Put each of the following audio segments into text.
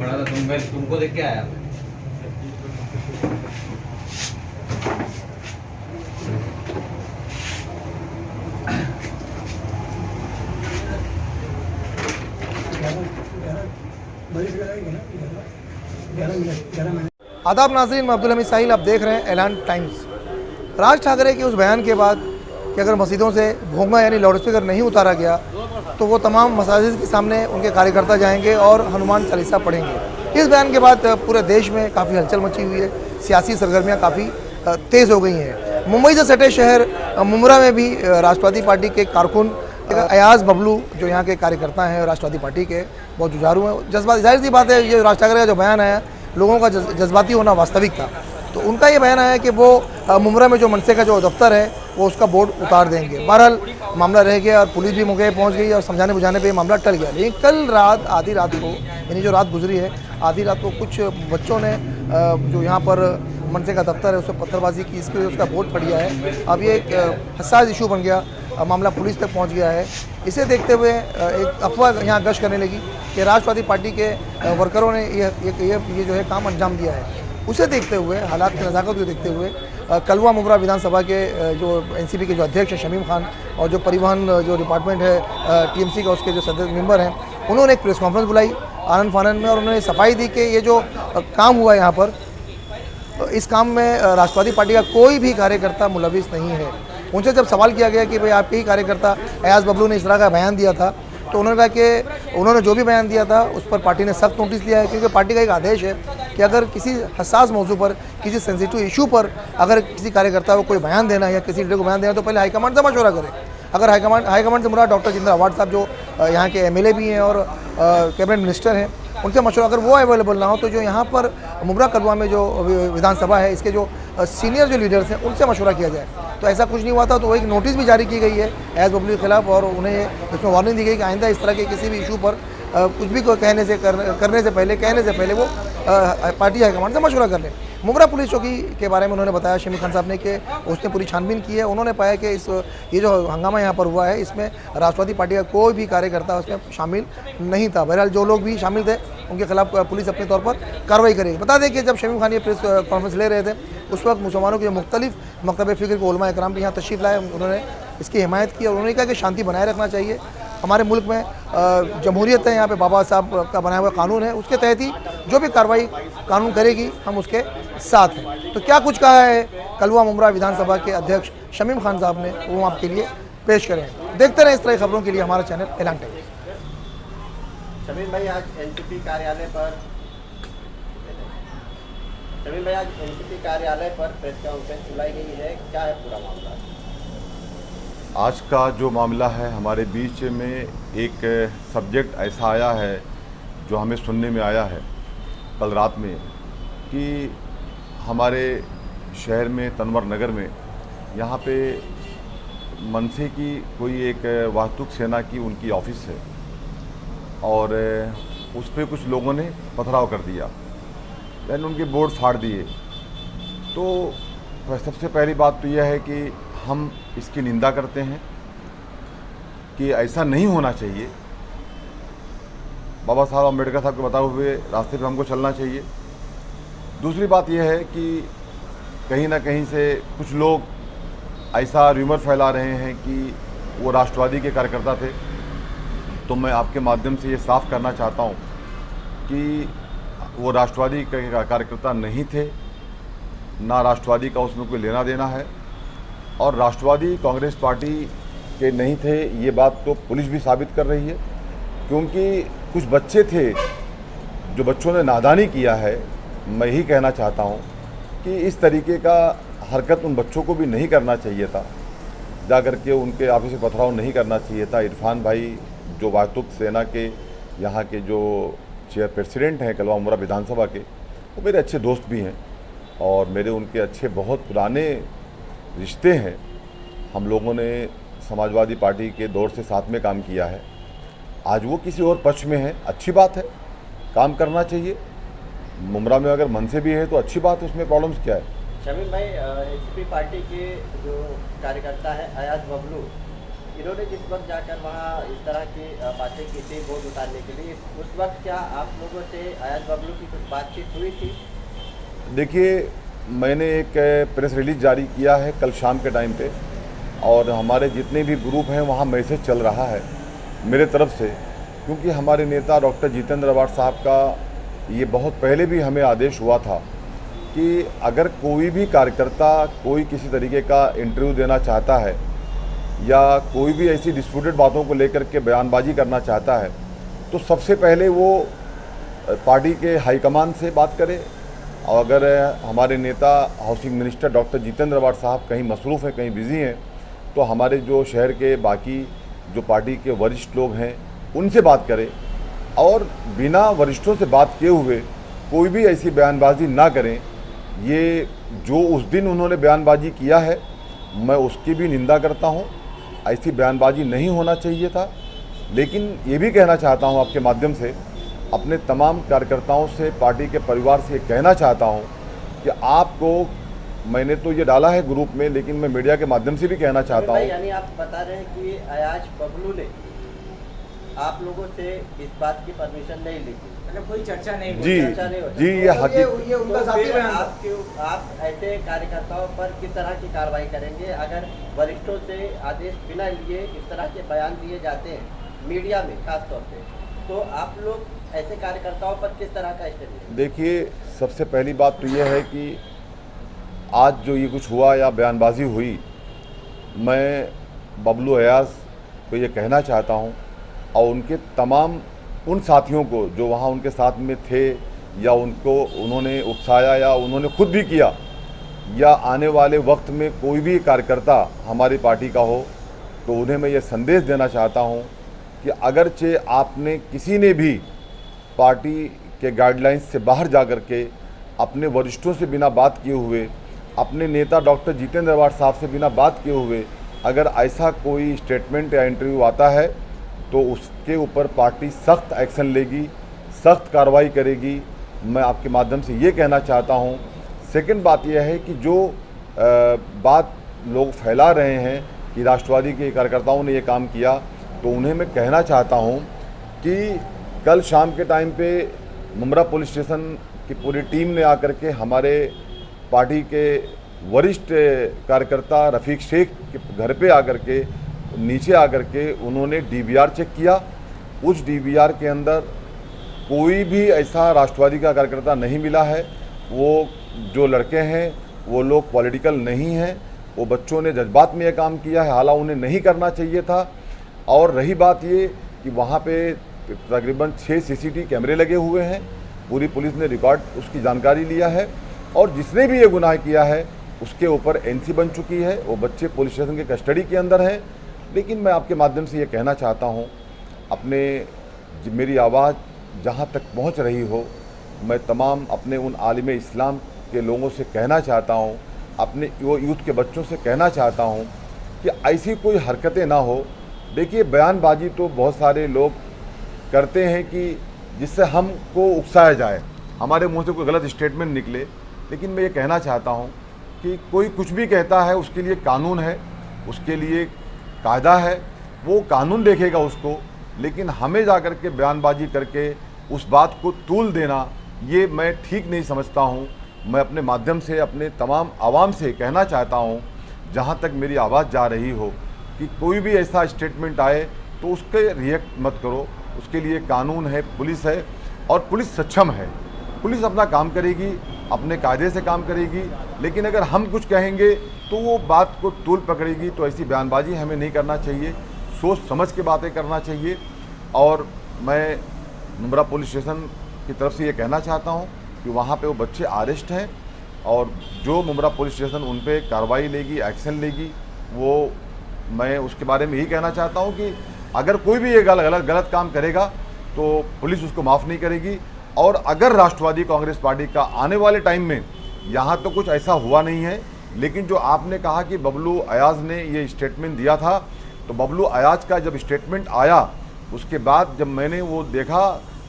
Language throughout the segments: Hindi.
खड़ा था, तुमको देख के आया मैं। आदाब नाज़रीन, मैं अब्दुल हमीद साहिल, आप देख रहे हैं ऐलान टाइम्स। राज ठाकरे के उस बयान के बाद कि अगर मस्जिदों से भोंगा यानी लाउड स्पीकर नहीं उतारा गया तो वो तमाम मसाजिद के सामने उनके कार्यकर्ता जाएंगे और हनुमान चालीसा पढ़ेंगे। इस बयान के बाद पूरे देश में काफ़ी हलचल मची हुई है, सियासी सरगर्मियाँ काफ़ी तेज़ हो गई हैं। मुंबई से सटे शहर मुमरा में भी राष्ट्रवादी पार्टी के कारकुन अयाज बबलू जो यहाँ के कार्यकर्ता हैं राष्ट्रवादी पार्टी के, बहुत जुझारू हैं, जज्बाती, जाहिर सी बात है ये राज ठाकरे का जो बयान आया लोगों का जज्बाती होना वास्तविक था। तो उनका ये बयान है कि वो मुमरा में जो मनसे का जो दफ्तर है वो उसका बोर्ड उतार देंगे। बहरहाल मामला रह गया और पुलिस भी मौके पर पहुंच गई और समझाने बुझाने पे मामला टल गया। लेकिन कल रात आधी रात को, यानी जो रात गुजरी है आधी रात को, कुछ बच्चों ने जो यहाँ पर मनसे का दफ्तर है उस पर पत्थरबाजी की, इसकी वजह से उसका बोर्ड फट गया है। अब ये एक हसास इशू बन गया, मामला पुलिस तक पहुँच गया है। इसे देखते हुए एक अफवाह यहाँ गश्त करने लगी कि राष्ट्रवादी पार्टी के वर्करों ने ये जो है काम अंजाम दिया है। उसे देखते हुए, हालात की नज़ाकत को देखते हुए कलवा मुमरा विधानसभा के जो एनसीपी के जो अध्यक्ष हैं शमीम खान और जो परिवहन जो डिपार्टमेंट है टीएमसी का उसके जो सदस्य मेंबर हैं, उन्होंने एक प्रेस कॉन्फ्रेंस बुलाई आनंद फानंद में और उन्होंने सफाई दी कि ये जो काम हुआ यहाँ पर, इस काम में राष्ट्रवादी पार्टी का कोई भी कार्यकर्ता मुलविस नहीं है। उनसे जब सवाल किया गया कि भाई आपके ही कार्यकर्ता अयाज बबलू ने इस तरह का बयान दिया था, तो उन्होंने कहा कि उन्होंने जो भी बयान दिया था उस पर पार्टी ने सख्त नोटिस लिया है, क्योंकि पार्टी का एक आदेश है कि अगर किसी हसास मौजू पर, किसी सेंसिटिव इशू पर अगर किसी कार्यकर्ता को कोई बयान देना है या किसी लीडर को बयान देना तो पहले हाईकमांड से मशवरा करें। अगर हाईकमांड से मुराद डॉक्टर जिंद्रा अवार्ड साहब जो यहाँ के एमएलए भी हैं और कैबिनेट मिनिस्टर हैं, उनसे मशवरा, अगर वो अवेलेबल ना हो तो जो यहाँ पर मुमरा कलवा में जो विधानसभा है इसके जो सीनियर जो लीडर्स हैं उनसे मशवरा किया जाए। तो ऐसा कुछ नहीं हुआ था, तो एक नोटिस भी जारी की गई है अयाज बबलू के खिलाफ और उन्हें इसमें वार्निंग दी गई कि आइंदा इस तरह के किसी भी इशू पर कुछ भी कहने से पहले वो पार्टी हाईकमांड से मशवरा कर लें। मुमरा पुलिस चौकी के बारे में उन्होंने बताया शमीम खान साहब ने कि उसने पूरी छानबीन की है। उन्होंने पाया कि ये जो हंगामा यहाँ पर हुआ है इसमें राष्ट्रवादी पार्टी का कोई भी कार्यकर्ता उसमें शामिल नहीं था। बहरहाल जो लोग भी शामिल थे उनके खिलाफ पुलिस अपने तौर पर कार्रवाई करेगी। बता दें कि जब शमीम खान ये प्रेस कॉन्फ्रेंस ले रहे थे उस वक्त मुसलमानों के मुख्तलिफ मकतब फ़िक्र के उलमा इकराम भी यहाँ तशरीफ़ लाए, उन्होंने इसकी हिमायत की और उन्होंने कहा कि शांति बनाए रखना चाहिए। हमारे मुल्क में जमहूरियत है, यहाँ पे बाबा साहब का बनाया हुआ कानून है, उसके तहत ही जो भी कार्रवाई कानून करेगी हम उसके साथ हैं। तो क्या कुछ कहा है कलवा मुमरा विधानसभा के अध्यक्ष शमीम खान साहब ने, वो आपके लिए पेश करें। देखते रहें इस तरह की खबरों के लिए हमारा चैनल ऐलान टाइम्स। शमीम भाई, आज एनसीपी कार्यालय पर प्रेस कॉन्फ्रेंस बुलाई गई है, क्या है पूरा मामला? आज का जो मामला है, हमारे बीच में एक सब्जेक्ट ऐसा आया है जो हमें सुनने में आया है कल रात में कि हमारे शहर में तनवर नगर में यहाँ पे मनसे की कोई एक वास्तुक सेना की उनकी ऑफिस है और उस पर कुछ लोगों ने पथराव कर दिया, यानी उनके बोर्ड फाड़ दिए। तो सबसे पहली बात तो यह है कि हम इसकी निंदा करते हैं कि ऐसा नहीं होना चाहिए। बाबा साहब अम्बेडकर साहब के बताए हुए रास्ते पे हमको चलना चाहिए। दूसरी बात यह है कि कहीं ना कहीं से कुछ लोग ऐसा र्यूमर फैला रहे हैं कि वो राष्ट्रवादी के कार्यकर्ता थे। तो मैं आपके माध्यम से ये साफ करना चाहता हूँ कि वो राष्ट्रवादी के कार्यकर्ता नहीं थे, ना राष्ट्रवादी का उसमें कोई लेना देना है, और राष्ट्रवादी कांग्रेस पार्टी के नहीं थे ये बात तो पुलिस भी साबित कर रही है, क्योंकि कुछ बच्चे थे जो बच्चों ने नादानी किया है। मैं यही कहना चाहता हूँ कि इस तरीके का हरकत उन बच्चों को भी नहीं करना चाहिए था, जा कर के उनके ऑफिस से पथराव नहीं करना चाहिए था। इरफान भाई जो वास्तुक सेना के यहाँ के जो चेयर प्रेसिडेंट हैं कलवा मुमरा विधानसभा के, वो मेरे अच्छे दोस्त भी हैं और मेरे उनके अच्छे बहुत पुराने रिश्ते हैं। हम लोगों ने समाजवादी पार्टी के दौर से साथ में काम किया है। आज वो किसी और पक्ष में है, अच्छी बात है, काम करना चाहिए। मुमरा में अगर मन से भी है तो अच्छी बात है, उसमें प्रॉब्लम्स क्या है? शमीम भाई, एनसीपी पार्टी के जो कार्यकर्ता है अयाज बबलू, इन्होंने जिस वक्त जाकर वहाँ इस तरह की बातें की थी वोट उतारने के लिए, उस वक्त क्या आप लोगों से अयाज बबलू की कुछ बातचीत हुई थी? देखिए, मैंने एक प्रेस रिलीज जारी किया है कल शाम के टाइम पे, और हमारे जितने भी ग्रुप हैं वहाँ मैसेज चल रहा है मेरे तरफ से, क्योंकि हमारे नेता डॉक्टर जितेंद्र अवार्ड साहब का ये बहुत पहले भी हमें आदेश हुआ था कि अगर कोई भी कार्यकर्ता कोई किसी तरीके का इंटरव्यू देना चाहता है या कोई भी ऐसी डिस्प्यूटेड बातों को लेकर के बयानबाजी करना चाहता है तो सबसे पहले वो पार्टी के हाईकमान से बात करे। और अगर हमारे नेता housing minister doctor Jitendra award साहब कहीं मसरूफ़ हैं, कहीं बिज़ी हैं, तो हमारे जो शहर के बाकी जो पार्टी के वरिष्ठ लोग हैं उनसे बात करें, और बिना वरिष्ठों से बात किए हुए कोई भी ऐसी बयानबाजी ना करें। ये जो उस दिन उन्होंने बयानबाजी किया है मैं उसकी भी निंदा करता हूँ, ऐसी बयानबाजी नहीं होना चाहिए था। लेकिन ये भी कहना चाहता हूँ आपके माध्यम से अपने तमाम कार्यकर्ताओं से, पार्टी के परिवार से कहना चाहता हूँ कि आपको, मैंने तो ये डाला है ग्रुप में, लेकिन मैं मीडिया के माध्यम से भी कहना चाहता हूँ। यानी आप बता रहे हैं कि अयाज बबलू ने आप लोगों से इस बात की परमिशन नहीं ली थी, मतलब कोई चर्चा नहीं जी जी, ये हकीकत। ये उनका तो साथी फिर बयान था। आप ऐसे कार्यकर्ताओं पर किस तरह की कार्रवाई करेंगे अगर वरिष्ठों से आदेश बिना लिए इस तरह के बयान दिए जाते हैं मीडिया में खास तौर पे, तो आप लोग ऐसे कार्यकर्ताओं पर किस तरह का स्टेप लेंगे? देखिए, सबसे पहली बात तो यह है कि आज जो ये कुछ हुआ या बयानबाजी हुई, मैं बबलू अयाज को ये कहना चाहता हूँ और उनके तमाम उन साथियों को जो वहाँ उनके साथ में थे या उनको उन्होंने उकसाया या उन्होंने खुद भी किया, या आने वाले वक्त में कोई भी कार्यकर्ता हमारी पार्टी का हो, तो उन्हें मैं ये संदेश देना चाहता हूँ कि अगरचे आपने किसी ने भी पार्टी के गाइडलाइंस से बाहर जा कर के अपने वरिष्ठों से बिना बात किए हुए, अपने नेता डॉक्टर जितेंद्र अवार्ड साहब से बिना बात किए हुए अगर ऐसा कोई स्टेटमेंट या इंटरव्यू आता है तो उसके ऊपर पार्टी सख्त एक्शन लेगी, सख्त कार्रवाई करेगी। मैं आपके माध्यम से ये कहना चाहता हूँ। सेकंड बात यह है कि जो बात लोग फैला रहे हैं कि राष्ट्रवादी के कार्यकर्ताओं ने ये काम किया, तो उन्हें मैं कहना चाहता हूँ कि कल शाम के टाइम पे मुमरा पुलिस स्टेशन की पूरी टीम ने आकर के हमारे पार्टी के वरिष्ठ कार्यकर्ता रफ़ीक शेख के घर पे आकर के नीचे आकर के उन्होंने डीवीआर चेक किया। उस डीवीआर के अंदर कोई भी ऐसा राष्ट्रवादी का कार्यकर्ता नहीं मिला है। वो जो लड़के हैं वो लोग पॉलिटिकल नहीं हैं, वो बच्चों ने जज्बात में ये काम किया है, हालांकि उन्हें नहीं करना चाहिए था। और रही बात ये कि वहाँ पे तकरीबन 6 सीसीटीवी कैमरे लगे हुए हैं, पूरी पुलिस ने रिकॉर्ड उसकी जानकारी लिया है, और जिसने भी ये गुनाह किया है उसके ऊपर एनसी बन चुकी है। वो बच्चे पुलिस स्टेशन के कस्टडी के अंदर हैं। लेकिन मैं आपके माध्यम से ये कहना चाहता हूँ, मेरी आवाज़ जहाँ तक पहुँच रही हो, मैं तमाम अपने उन आलिम इस्लाम के लोगों से कहना चाहता हूँ, अपने वो यूथ के बच्चों से कहना चाहता हूँ कि ऐसी कोई हरकतें ना हो। देखिए, बयानबाजी तो बहुत सारे लोग करते हैं कि जिससे हमको उकसाया जाए, हमारे मुंह से कोई गलत स्टेटमेंट निकले। लेकिन मैं ये कहना चाहता हूँ कि कोई कुछ भी कहता है उसके लिए कानून है, उसके लिए कायदा है, वो कानून देखेगा उसको। लेकिन हमें जा कर के बयानबाजी करके उस बात को तूल देना, ये मैं ठीक नहीं समझता हूँ। मैं अपने माध्यम से अपने तमाम आवाम से कहना चाहता हूँ, जहाँ तक मेरी आवाज़ जा रही हो, कि कोई भी ऐसा स्टेटमेंट आए तो उसके रिएक्ट मत करो। उसके लिए कानून है, पुलिस है, और पुलिस सक्षम है। पुलिस अपना काम करेगी, अपने कायदे से काम करेगी। लेकिन अगर हम कुछ कहेंगे तो वो बात को तूल पकड़ेगी। तो ऐसी बयानबाजी हमें नहीं करना चाहिए, सोच समझ के बातें करना चाहिए। और मैं मुमरा पुलिस स्टेशन की तरफ से ये कहना चाहता हूँ कि वहाँ पे वो बच्चे अरेस्ट हैं, और जो मुमरा पुलिस स्टेशन उन पे कार्रवाई लेगी, एक्शन लेगी, वो मैं उसके बारे में यही कहना चाहता हूँ कि अगर कोई भी ये गलत काम करेगा तो पुलिस उसको माफ़ नहीं करेगी। और अगर राष्ट्रवादी कांग्रेस पार्टी का आने वाले टाइम में, यहाँ तो कुछ ऐसा हुआ नहीं है, लेकिन जो आपने कहा कि बबलू अयाज ने ये स्टेटमेंट दिया था, तो बबलू अयाज का जब स्टेटमेंट आया उसके बाद जब मैंने वो देखा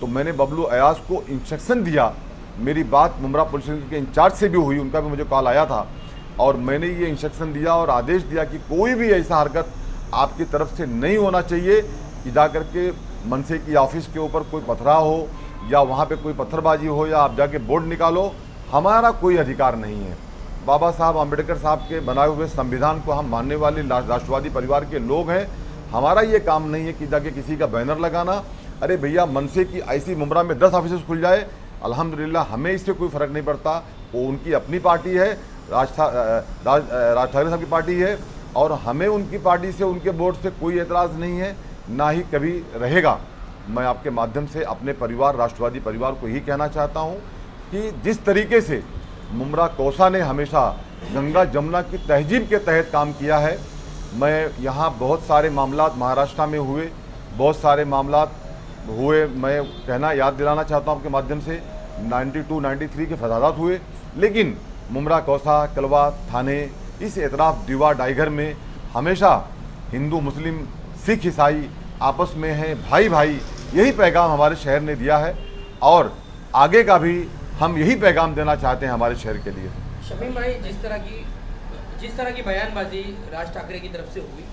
तो मैंने बबलू अयाज को इंस्ट्रक्शन दिया। मेरी बात मुमरा पुलिस के इंचार्ज से भी हुई, उनका भी मुझे कॉल आया था, और मैंने ये इंस्ट्रक्शन दिया और आदेश दिया कि कोई भी ऐसा हरकत आपकी तरफ से नहीं होना चाहिए कि जाकर के मनसे की ऑफिस के ऊपर कोई पथराव हो या वहाँ पे कोई पत्थरबाजी हो या आप जाके बोर्ड निकालो। हमारा कोई अधिकार नहीं है। बाबा साहब अम्बेडकर साहब के बनाए हुए संविधान को हम मानने वाले राष्ट्रवादी परिवार के लोग हैं। हमारा ये काम नहीं है कि जाके किसी का बैनर लगाना। अरे भैया, मनसे की ऐसी मुमरा में 10 ऑफिस खुल जाए, अल्हम्दुलिल्लाह, हमें इससे कोई फ़र्क नहीं पड़ता। वो उनकी अपनी पार्टी है, राज ठाकरे साहब की पार्टी है, और हमें उनकी पार्टी से, उनके बोर्ड से कोई एतराज़ नहीं है, ना ही कभी रहेगा। मैं आपके माध्यम से अपने परिवार, राष्ट्रवादी परिवार को ही कहना चाहता हूँ कि जिस तरीके से मुमरा कौसा ने हमेशा गंगा जमुना की तहजीब के तहत काम किया है, मैं यहाँ बहुत सारे मामलात महाराष्ट्र में हुए, बहुत सारे मामलात हुए, मैं कहना याद दिलाना चाहता हूँ आपके माध्यम से, 92-93 के फसादात हुए, लेकिन मुमरा कौसा, कलवा, थाने, इस एतराफ़ दीवा डाइगर में हमेशा हिंदू, मुस्लिम, सिख, ईसाई आपस में हैं, भाई भाई, यही पैगाम हमारे शहर ने दिया है और आगे का भी हम यही पैगाम देना चाहते हैं हमारे शहर के लिए। शमीम भाई, जिस तरह की बयानबाजी राज ठाकरे की तरफ से हुई,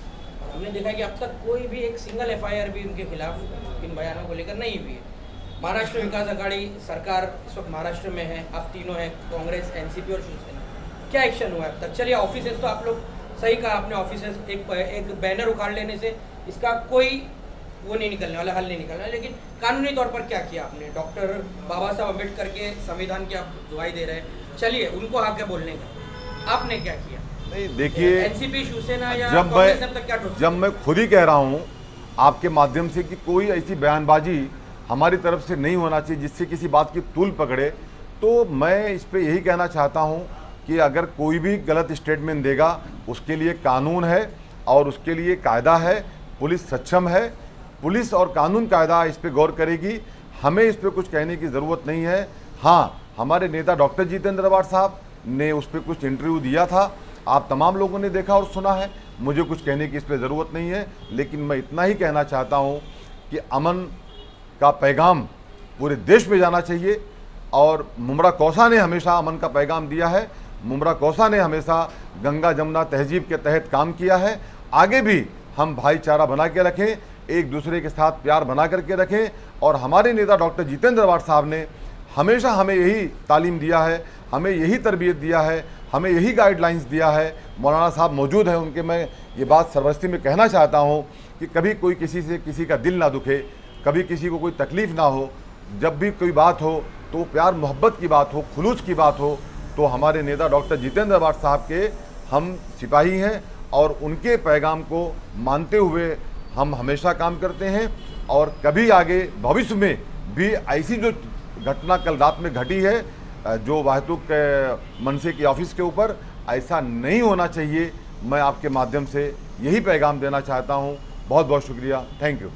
और हमने देखा कि अब तक कोई भी एक सिंगल FIR भी उनके खिलाफ इन बयानों को लेकर नहीं हुई है। महाराष्ट्र विकास आघाड़ी सरकार इस वक्त महाराष्ट्र में है, आप तीनों हैं, कांग्रेस, NCP और शिवसेना। क्या एक्शन हुआ अब तक? चलिए, ऑफिसेज तो आप लोग सही कहा आपने, ऑफिसेज एक बैनर उखाड़ लेने से इसका कोई वो नहीं निकलने वाला, हल नहीं निकलना, लेकिन कानूनी तौर पर क्या किया आपने? डॉक्टर बाबा साहब अम्बेडकर के संविधान की आप दुआई दे रहे हैं, चलिए उनको हक है बोलने का, आपने क्या किया? नहीं, देखिए, NCP, शिवसेना या कांग्रेस अब तक क्या ठोस? जब मैं खुद ही कह रहा हूँ आपके माध्यम से कि कोई ऐसी बयानबाजी हमारी तरफ से नहीं होना चाहिए जिससे किसी बात की तूल पकड़े, तो मैं इस पे यही कहना चाहता हूँ कि अगर कोई भी गलत स्टेटमेंट देगा उसके लिए कानून है और उसके लिए कायदा है, पुलिस सक्षम है, पुलिस और कानून कायदा इस पे गौर करेगी। हमें इस पे कुछ कहने की ज़रूरत नहीं है। हाँ, हमारे नेता डॉक्टर जितेंद्र अवाड साहब ने उस पर कुछ इंटरव्यू दिया था, आप तमाम लोगों ने देखा और सुना है, मुझे कुछ कहने की इस पर ज़रूरत नहीं है। लेकिन मैं इतना ही कहना चाहता हूँ कि अमन का पैगाम पूरे देश में जाना चाहिए और मुमरा कौसा ने हमेशा अमन का पैगाम दिया है। मुमरा कौसा ने हमेशा गंगा जमुना तहजीब के तहत काम किया है। आगे भी हम भाईचारा बना के रखें, एक दूसरे के साथ प्यार बना करके रखें, और हमारे नेता डॉक्टर जितेंद्र अवाड साहब ने हमेशा हमें यही तालीम दिया है, हमें यही तरबियत दिया है, हमें यही गाइडलाइंस दिया है। मौलाना साहब मौजूद हैं, उनके मैं ये बात सरबस्ती में कहना चाहता हूँ कि कभी कोई किसी से किसी का दिल ना दुखे, कभी किसी को कोई तकलीफ़ ना हो, जब भी कोई बात हो तो प्यार मोहब्बत की बात हो, खुलूस की बात हो, तो हमारे नेता डॉक्टर जितेंद्र अवाड साहब के हम सिपाही हैं और उनके पैगाम को मानते हुए हम हमेशा काम करते हैं। और कभी आगे भविष्य में भी ऐसी जो घटना कल रात में घटी है, जो वाहतूक मनसे की ऑफिस के ऊपर, ऐसा नहीं होना चाहिए। मैं आपके माध्यम से यही पैगाम देना चाहता हूँ। बहुत बहुत शुक्रिया, थैंक यू।